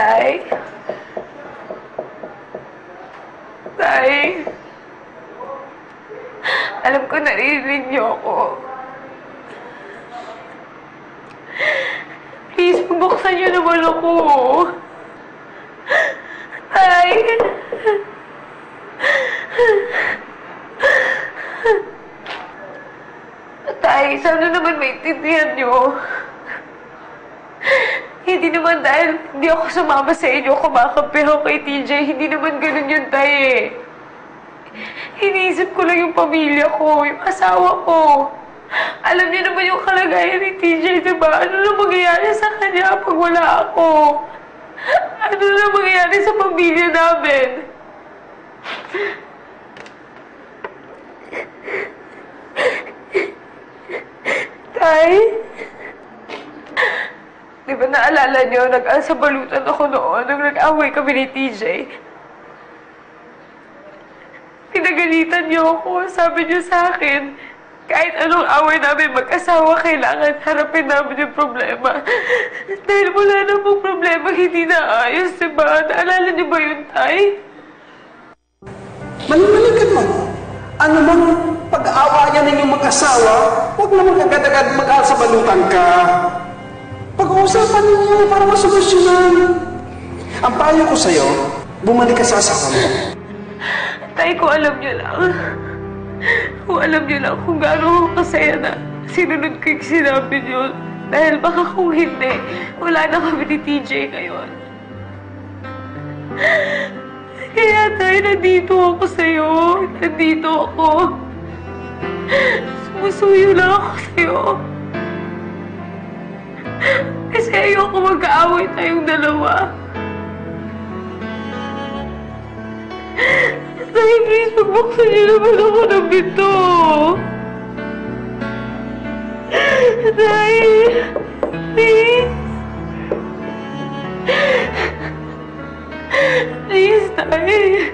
Tay? Tay? Alam ko naririnig niyo ako. Please, bubuksan niyo naman ako. Tay? Tay, sana naman maintindihan niyo. Hindi naman dahil hindi ako sumama sa inyo, kumakampi ako kay TJ. Hindi naman ganun yun, Tay eh. Iniisip ko lang yung pamilya ko, yung asawa ko. Alam niyo naman yung kalagayan ni TJ, diba? Ano na mangyayari sa kanya pag wala ako? Ano na mangyayari sa pamilya namin? Tay? Di ba naalala niyo, nag-asabalutan ako noon nung nag-away kami ni TJ? Pinagalitan niyo ako. Sabi niyo sa akin, kahit anong away namin mag-asawa, kailangan harapin namin yung problema. Dahil wala na pong problema, hindi naayos, diba? Naalala niyo ba yun, Tay? Mali-malikan mo. Ano mang pag-aawa niya ninyong mag-asawa, huwag naman agad-agad mag-asabalutan ka. Pag-uusapan ninyo para masolusyonan. Ang payo ko sa'yo, bumalik ka sa asawa mo. Tay, kung alam niyo lang. Kung alam niyo lang kung gaano ako kasaya na sinunod ko yung sinabi niyo. Dahil baka kung hindi, wala na kami ni TJ ngayon. Kaya Tay, nandito ako sa'yo. Nandito ako. Sumusuyo lang ako sa'yo. Kasi ayoko mag-aaway tayong dalawa. Tay, please, magbuksan niyo naman ako ng pinto. Tay, please. Please, Tay.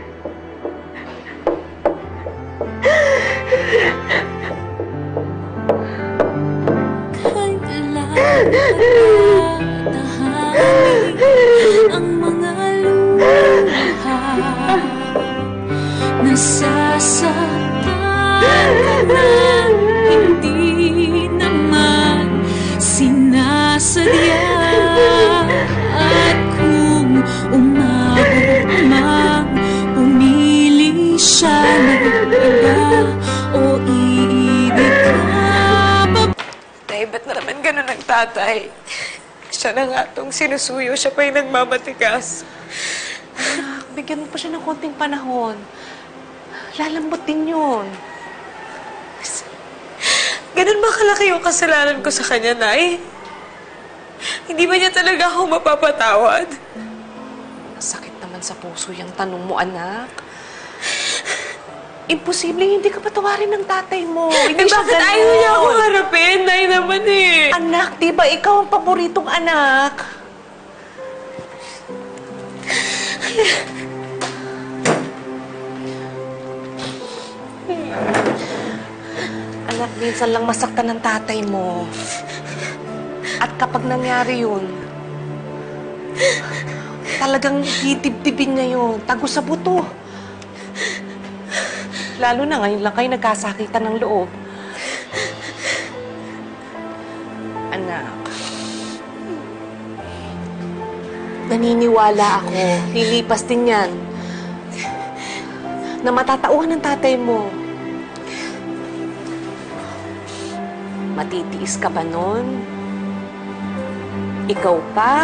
Ang mga luha nasasaktan ka na, hindi naman sinasadya. At kung umabot mang pumili siya ng iba o iibig ka. Tay, ba't naman ganun ang tatay? Siya na nga itong sinusuyo, siya pa yung nagmamatigas. Bigyan mo pa siya ng konting panahon. Lalambot din yun. Ganun ba kalaki yung kasalanan ko sa kanya, Nay? Hindi ba niya talaga ako mapapatawad? Sakit naman sa puso yung tanong mo, anak. Imposible hindi ka patawarin ng tatay mo. Hindi siya bakit ganun. ayaw niya ako harapin? Nay naman eh. Anak, di ba ikaw ang paboritong anak? Anak, minsan lang masaktan ng tatay mo. At kapag nangyari yun, talagang hidibdibin niya yun. Tago sa buto. Lalo na ngayon lang kayo nagkasakitan ng loob. Anak, naniniwala ako, lilipas din yan, na matatauhan ng tatay mo. Matitiis ka ba nun? Ikaw pa?